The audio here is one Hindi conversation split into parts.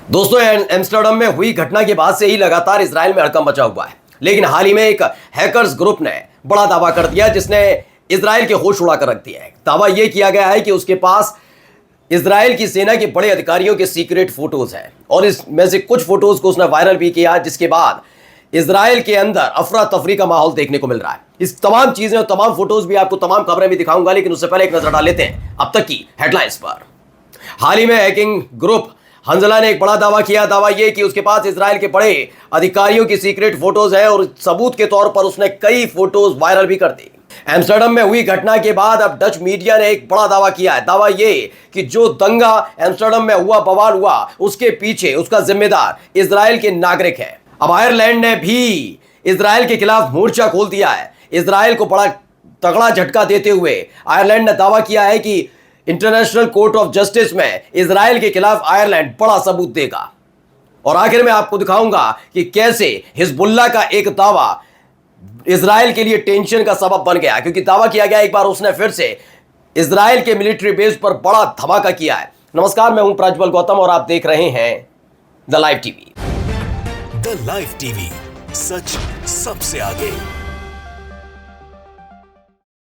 दोस्तों, एम्स्टर्डम में हुई घटना के बाद से ही लगातार इजराइल में हड़कंप मचा हुआ है। लेकिन हाल ही में एक हैकर्स ग्रुप ने बड़ा दावा कर दिया जिसने इजराइल के होश उड़ा कर रख दिया है। दावा यह किया गया है कि उसके पास इजराइल की सेना के बड़े अधिकारियों के सीक्रेट फोटोज हैं और इसमें से कुछ फोटोज को उसने वायरल भी किया, जिसके बाद इजराइल के अंदर अफरा तफरी का माहौल देखने को मिल रहा है। इस तमाम चीजें और तमाम फोटोज भी आपको तमाम खबरें भी दिखाऊंगा, लेकिन उससे पहले एक नजर डाल लेते हैं अब तक की हेडलाइंस पर। हाल ही में हैकिंग ग्रुप हंजला ने एक बड़ा दावा किया। दावा यह कि उसके पास इजराइल के बड़े अधिकारियों की सीक्रेट फोटोज हैं और सबूत के तौर पर उसने कई फोटोज वायरल भी कर दी। एम्स्टर्डम में हुई घटना के बाद अब डच मीडिया ने एक बड़ा दावा किया है। दावा यह कि जो दंगा एम्स्टर्डम में हुआ, बवाल हुआ, उसके पीछे उसका जिम्मेदार इजराइल के नागरिक है। अब आयरलैंड ने भी इजराइल के खिलाफ मोर्चा खोल दिया है। इजराइल को बड़ा तगड़ा झटका देते हुए आयरलैंड ने दावा किया है कि इंटरनेशनल कोर्ट ऑफ जस्टिस में इजराइल के खिलाफ आयरलैंड बड़ा सबूत देगा। और आखिर में आपको दिखाऊंगा कि कैसे हिजबुल्लाह का एक दावा इजराइल के लिए टेंशन का सबब बन गया, क्योंकि दावा किया गया एक बार उसने फिर से इजराइल के मिलिट्री बेस पर बड़ा धमाका किया है। नमस्कार, मैं हूं प्रज्वल गौतम और आप देख रहे हैं the live TV. The live TV, सच सबसे आगे।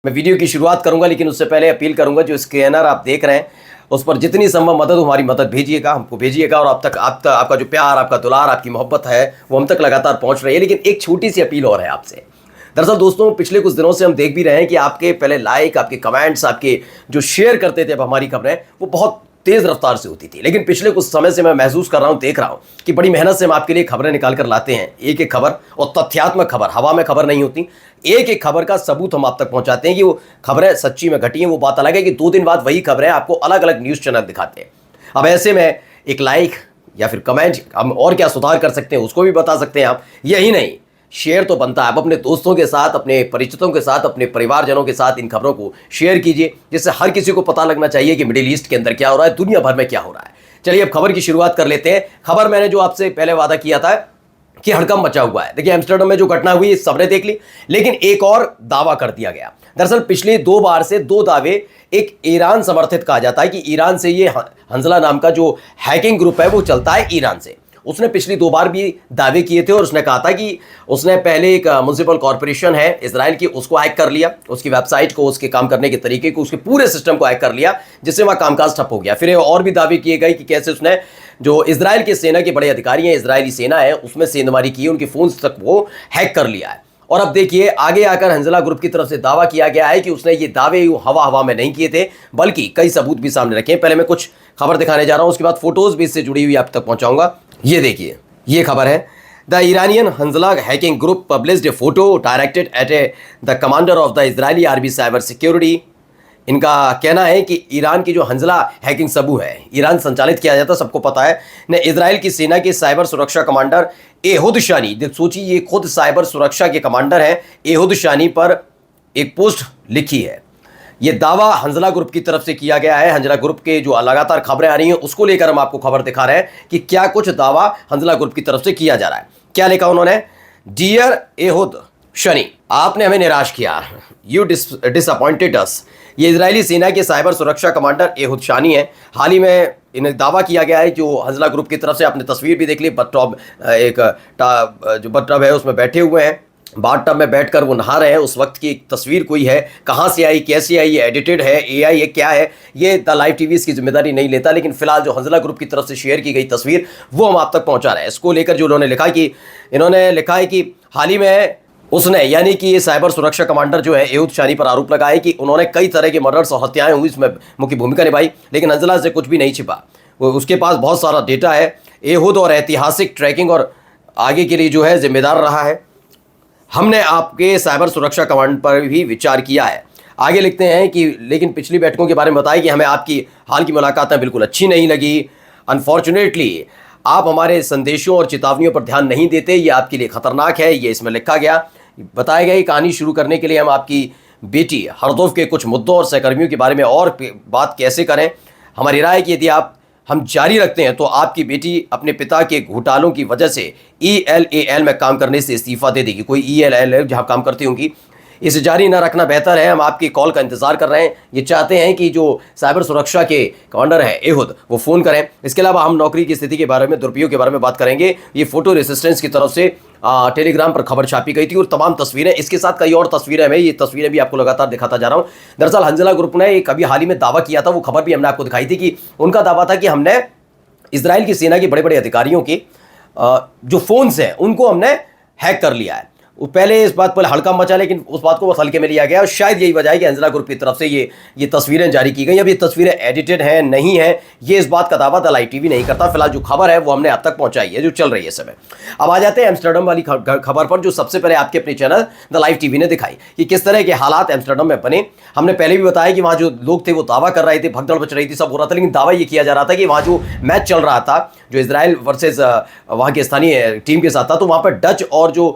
मैं वीडियो की शुरुआत करूंगा, लेकिन उससे पहले अपील करूंगा जो स्कैनर आप देख रहे हैं उस पर जितनी संभव मदद, हमारी मदद भेजिएगा, हमको भेजिएगा। और अब तक आपका जो प्यार, आपका दुलार, आपकी मोहब्बत है वो हम तक लगातार पहुंच रही है। लेकिन एक छोटी सी अपील और है आपसे। दरअसल दोस्तों, पिछले कुछ दिनों से हम देख भी रहे हैं कि आपके पहले लाइक, आपके कमेंट्स, आपके जो शेयर करते थे अब हमारी खबरें, वो बहुत तेज रफ्तार से होती थी। लेकिन पिछले कुछ समय से मैं महसूस कर रहा हूं, देख रहा हूं कि बड़ी मेहनत से हम आपके लिए खबरें निकाल कर लाते हैं। एक एक खबर, और तथ्यात्मक खबर, हवा में खबर नहीं होती। एक एक खबर का सबूत हम आप तक पहुंचाते हैं कि वो खबरें सच्ची में घटी हैं। वो बात अलग है कि 2 दिन बाद वही खबरें आपको अलग अलग न्यूज़ चैनल दिखाते हैं। अब ऐसे में एक लाइक या फिर कमेंट, हम और क्या सुधार कर सकते हैं उसको भी बता सकते हैं आप। यही नहीं, शेयर तो बनता है। आप अपने दोस्तों के साथ, अपने परिचितों के साथ, अपने परिवारजनों के साथ इन खबरों को शेयर कीजिए, जिससे हर किसी को पता लगना चाहिए कि मिडिल ईस्ट के अंदर क्या हो रहा है, दुनिया भर में क्या हो रहा है। चलिए अब खबर की शुरुआत कर लेते हैं। खबर मैंने जो आपसे पहले वादा किया था कि हड़कंप मचा हुआ है। देखिए, एम्स्टर्डम में जो घटना हुई सबने देख ली, लेकिन एक और दावा कर दिया गया। दरअसल पिछले 2 बार से 2 दावे एक ईरान समर्थित कहा जाता है कि ईरान से ये हंजला नाम का जो हैकिंग ग्रुप है वो चलता है ईरान से। उसने पिछली 2 बार भी दावे किए थे और उसने कहा था कि उसने पहले एक म्युनिसिपल कॉर्पोरेशन है इजराइल की, उसको हैक कर लिया, उसकी वेबसाइट को, उसके काम करने के तरीके को, उसके पूरे सिस्टम को हैक कर लिया, जिससे वहाँ कामकाज ठप हो गया। फिर और भी दावे किए गए कि कैसे उसने जो इजराइल के सेना के बड़े अधिकारी हैं, इजरायली सेना है, उसमें सेंधमारी की, उनके फोन तक वो हैक कर लिया है। और अब देखिए, आगे आकर हंजला ग्रुप की तरफ से दावा किया गया है कि उसने ये दावे हवा में नहीं किए थे, बल्कि कई सबूत भी सामने रखे हैं। पहले मैं कुछ खबर दिखाने जा रहा हूं, उसके बाद फोटोज भी इससे जुड़ी हुई आप तक पहुंचाऊंगा। ये देखिए, ये खबर है। The Iranian Hanzala hacking group published A photo directed at the commander of the Israeli army cyber security. इनका कहना है कि ईरान की जो हंजला हैकिंग समूह है, ईरान संचालित किया जाता, सबको पता है, ने इजराइल की सेना के साइबर सुरक्षा कमांडर एहुद शानी, सोचिए ये खुद साइबर सुरक्षा के कमांडर हैं, एहुद शानी पर एक पोस्ट लिखी है। ये दावा हंजला ग्रुप की तरफ से किया गया है। हंजला ग्रुप के जो लगातार खबरें आ रही हैं उसको लेकर हम आपको खबर दिखा रहे हैं कि क्या कुछ दावा हंजला ग्रुप की तरफ से किया जा रहा है। क्या लिखा उन्होंने? डियर एहुद शनी, आपने हमें निराश किया, यू डिसअपॉइंटेड अस। ये इजरायली सेना के साइबर सुरक्षा कमांडर एहुद शानी है। हाल ही में इन्हें दावा किया गया है जो हंजला ग्रुप की तरफ से, आपने तस्वीर भी देख ली, जो बटटब है उसमें बैठे हुए हैं, बाथटब में बैठकर वो नहा रहे हैं। उस वक्त की एक तस्वीर कोई है, कहाँ से आई, कैसे आई, ये एडिटेड है, एआई है, क्या है, ये द लाइव टीवी इसकी जिम्मेदारी नहीं लेता। लेकिन फिलहाल जो हंजला ग्रुप की तरफ से शेयर की गई तस्वीर वो हम आप तक पहुंचा रहे हैं। इसको लेकर जो उन्होंने लिखा कि इन्होंने लिखा है कि हाल ही में उसने, यानी कि ये साइबर सुरक्षा कमांडर जो है एहुद शानी पर आरोप लगाया है कि उन्होंने कई तरह के मर्डर्स और हत्याएं हुई, इसमें मुख्य भूमिका निभाई, लेकिन हंजला से कुछ भी नहीं छिपा। उसके पास बहुत सारा डेटा है। एहुद और ऐतिहासिक ट्रैकिंग और आगे के लिए जो है जिम्मेदार रहा है। हमने आपके साइबर सुरक्षा कमांड पर भी विचार किया है। आगे लिखते हैं कि लेकिन पिछली बैठकों के बारे में बताया कि हमें आपकी हाल की मुलाकातें बिल्कुल अच्छी नहीं लगी। अनफॉर्चुनेटली आप हमारे संदेशों और चेतावनियों पर ध्यान नहीं देते, ये आपके लिए खतरनाक है। ये इसमें लिखा गया, बताया गया। कहानी शुरू करने के लिए हम आपकी बेटी हरदोफ के कुछ मुद्दों और सहकर्मियों के बारे में और बात कैसे करें। हमारी राय है कि यदि हम जारी रखते हैं तो आपकी बेटी अपने पिता के घोटालों की वजह से ELAL में काम करने से इस्तीफा दे देगी। कोई ELAL जहां काम करती होंगी, इसे जारी न रखना बेहतर है। हम आपकी कॉल का इंतजार कर रहे हैं। ये चाहते हैं कि जो साइबर सुरक्षा के कमांडर हैं एहुद, वो फ़ोन करें। इसके अलावा हम नौकरी की स्थिति के बारे में, दुरुपयोग के बारे में बात करेंगे। ये फोटो रेसिस्टेंस की तरफ से टेलीग्राम पर खबर छापी गई थी और तमाम तस्वीरें, इसके साथ कई और तस्वीरें हैं। ये तस्वीरें भी आपको लगातार दिखाता जा रहा हूं। दरअसल हंजला ग्रुप ने एक अभी हाल ही में दावा किया था, वो खबर भी हमने आपको दिखाई थी कि उनका दावा था कि हमने इजराइल की सेना के बड़े बड़े अधिकारियों के जो फोन्स हैं उनको हमने हैक कर लिया है। वो पहले इस बात पर हल्का मचा, लेकिन उस बात को बहुत हल्के में लिया गया और शायद यही वजह है कि अंजला ग्रुप की तरफ से ये तस्वीरें जारी की गई। अब ये तस्वीरें एडिटेड हैं नहीं है, ये इस बात का दावा द लाइव टीवी नहीं करता। फिलहाल जो खबर है वो हमने आप तक पहुंचाई है, जो चल रही है इस समय। अब आ जाते हैं एम्स्टर्डम वाली खबर पर, जो सबसे पहले आपके अपने चैनल द लाइव टीवी ने दिखाई कि किस तरह के हालात एम्स्टर्डम में बने। हमने पहले भी बताया कि वहाँ जो लोग थे वो दावा कर रहे थे, भगदड़ मच रही थी, सब हो रहा था, लेकिन दावा ये किया जा रहा था कि वहाँ जो मैच चल रहा था, जो इजराइल वर्सेज वहाँ की स्थानीय टीम के साथ था, तो वहाँ पर डच और जो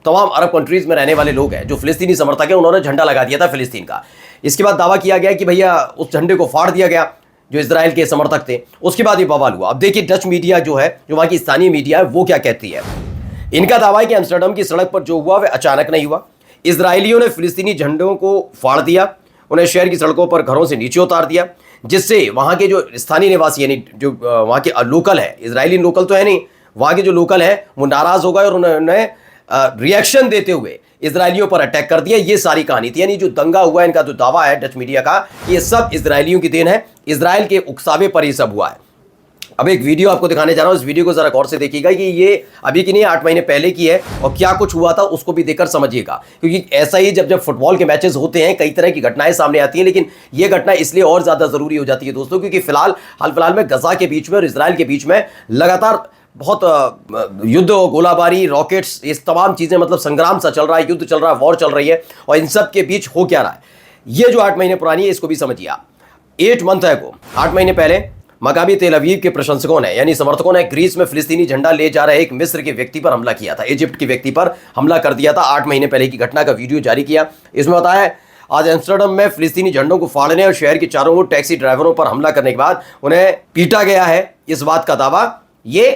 तमाम अरब कंट्रीज में रहने वाले लोग हैं, जो फिलिस्तीनी समर्थक हैं, उन्होंने झंडा लगा दिया था फिलिस्तीन का। इसके बाद दावा किया गया कि भैया उस झंडे को फाड़ दिया गया जो इजराइल के समर्थक थे। उसके बाद ये बवाल हुआ। अब देखिए डच मीडिया जो है, जो वहाँ की स्थानीय मीडिया है, वो क्या कहती है। इनका दावा है कि एम्स्टर्डम की सड़क पर जो हुआ वह अचानक नहीं हुआ। इजराइलियों ने फिलिस्तीनी झंडों को फाड़ दिया, उन्हें शहर की सड़कों पर घरों से नीचे उतार दिया, जिससे वहाँ के जो स्थानीय निवासी यानी जो वहाँ के लोकल है, इजरायली लोकल तो है नहीं, वहाँ के जो लोकल है वो नाराज हो गए और उन्होंने रिएक्शन देते हुए इजरायलियों पर अटैक कर दिया। ये सारी कहानी थी। यानी जो दंगा हुआ है, इनका जो दावा है डच मीडिया का, ये सब इजरायलियों की देन है, इजराइल के उकसावे पर ये सब हुआ है। अब एक वीडियो आपको दिखाने जा रहा हूं, इस वीडियो को जरा गौर से देखिएगा कि ये अभी की नहीं, 8 महीने पहले की है और क्या कुछ हुआ था उसको भी देखकर समझिएगा। क्योंकि ऐसा ही जब फुटबॉल के मैचेस होते हैं, कई तरह की घटनाएं सामने आती हैं, लेकिन ये घटना इसलिए और ज्यादा जरूरी हो जाती है दोस्तों, क्योंकि हाल फिलहाल में गजा के बीच में और इजराइल के बीच में लगातार बहुत युद्ध, गोलाबारी, रॉकेट्स, ये तमाम चीज़ें, मतलब संग्राम सा चल रहा है, युद्ध चल रहा है, वॉर चल रही है। और इन सब के बीच हो क्या रहा है, ये जो 8 महीने पुरानी है, इसको भी समझिए आप। 8 मंथ को 8 महीने पहले मकामी तेल अवीव के प्रशंसकों ने यानी समर्थकों ने ग्रीस में फिलिस्तीनी झंडा ले जा रहे एक मिस्र के व्यक्ति पर हमला किया था, इजिप्ट के व्यक्ति पर हमला कर दिया था। 8 महीने पहले की घटना का वीडियो जारी किया। इसमें बताया आज एम्स्टर्डम में फिलिस्तीनी झंडों को फाड़ने और शहर के चारों ओर टैक्सी ड्राइवरों पर हमला करने के बाद उन्हें पीटा गया है, इस बात का दावा ये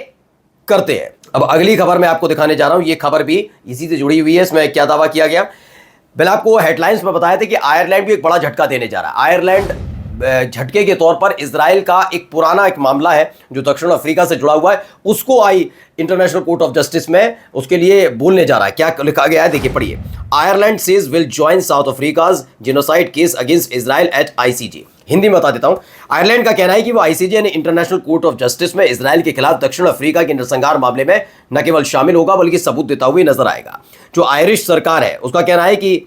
करते हैं। अब अगली खबर मैं आपको दिखाने जा रहा हूं, ये खबर भी इसी से जुड़ी हुई है। इसमें क्या दावा किया गया, पहले आपको हेडलाइंस में बताया था कि आयरलैंड भी एक बड़ा झटका देने जा रहा है। आयरलैंड झटके के तौर पर इजराइल का एक पुराना एक मामला है जो दक्षिण अफ्रीका से जुड़ा हुआ है, उसको आई इंटरनेशनल कोर्ट ऑफ जस्टिस में उसके लिए बोलने जा रहा है। क्या लिखा गया है देखिए, पढ़िए। Ireland says will join South Africa's genocide case against Israel at ICJ. Hindi में बता देता हूं, आयरलैंड का कहना है कि वो आईसीजे यानी इंटरनेशनल कोर्ट ऑफ जस्टिस में इजराइल के खिलाफ दक्षिण अफ्रीका के नरसंहार मामले में न केवल शामिल होगा बल्कि सबूत देता हुए नजर आएगा। जो आयरिश सरकार है उसका कहना है कि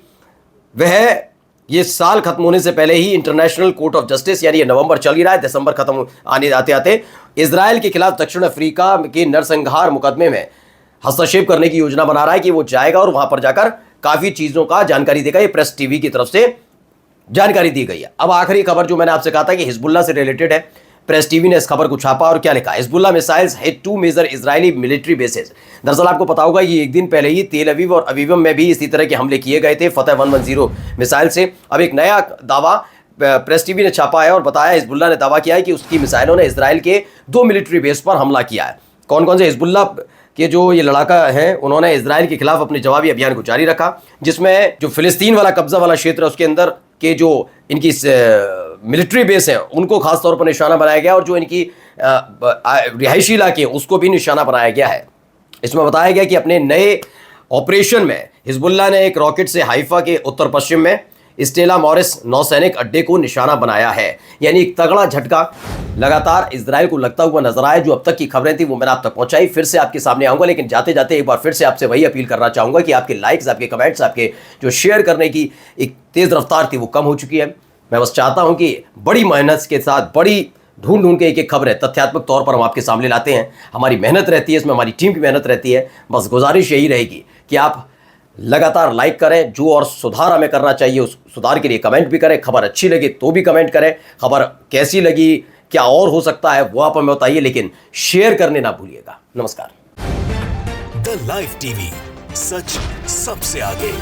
वह ये साल खत्म होने से पहले ही इंटरनेशनल कोर्ट ऑफ जस्टिस, यानी ये नवंबर चल ही रहा है, दिसंबर खत्म आते आते इजराइल के खिलाफ दक्षिण अफ्रीका के नरसंहार मुकदमे में हस्तक्षेप करने की योजना बना रहा है कि वो जाएगा और वहां पर जाकर काफी चीजों का जानकारी देगा। ये प्रेस टीवी की तरफ से जानकारी दी गई है। अब आखिरी खबर जो मैंने आपसे कहा था कि हिजबुल्लाह से रिलेटेड है, प्रेस टीवी ने इस खबर को छापा और क्या लिखा, Hezbollah missiles hit 2 major Israeli military bases. दरअसल आपको पता होगा ये एक दिन पहले ही तेल अवीव और अवीवम में भी इसी तरह के हमले किए गए थे फतेह 110 मिसाइल से। अब एक नया दावा प्रेस टीवी ने छापा है और बताया, हिजबुल्लाह ने दावा किया है कि उसकी मिसाइलों ने इजराइल के 2 मिलिट्री बेस पर हमला किया है। कौन कौन से हिजबुल्लाह के जो ये लड़ाका है उन्होंने इजराइल के खिलाफ अपने जवाबी अभियान को जारी रखा, जिसमें जो फिलिस्तीन वाला कब्जा वाला क्षेत्र है उसके अंदर के जो इनकी मिलिट्री बेस है उनको खास तौर पर निशाना बनाया गया और जो इनकी रिहायशी इलाके उसको भी निशाना बनाया गया है। इसमें बताया गया कि अपने नए ऑपरेशन में हिजबुल्लाह ने एक रॉकेट से हाइफा के उत्तर पश्चिम में स्टेला मॉरिस नौसैनिक अड्डे को निशाना बनाया है। यानी एक तगड़ा झटका लगातार इजराइल को लगता हुआ नजर आया। जो अब तक की खबरें थी वो मैंने आप तक पहुंचाई, फिर से आपके सामने आऊंगा, लेकिन जाते जाते एक बार फिर से आपसे वही अपील करना चाहूंगा कि आपके लाइक्स, आपके कमेंट्स, आपके जो शेयर करने की एक तेज रफ्तार थी वो कम हो चुकी है। मैं बस चाहता हूं कि बड़ी मेहनत के साथ, बड़ी ढूंढ के एक खबरें तथ्यात्मक तौर पर हम आपके सामने लाते हैं। हमारी मेहनत रहती है, इसमें हमारी टीम की मेहनत रहती है। बस गुजारिश यही रहेगी कि आप लगातार लाइक करें, जो और सुधार हमें करना चाहिए उस सुधार के लिए कमेंट भी करें। खबर अच्छी लगी तो भी कमेंट करें, खबर कैसी लगी, क्या और हो सकता है वो आप हमें बताइए, लेकिन शेयर करने ना भूलिएगा। नमस्कार। द लाइव टीवी, सच सबसे आगे।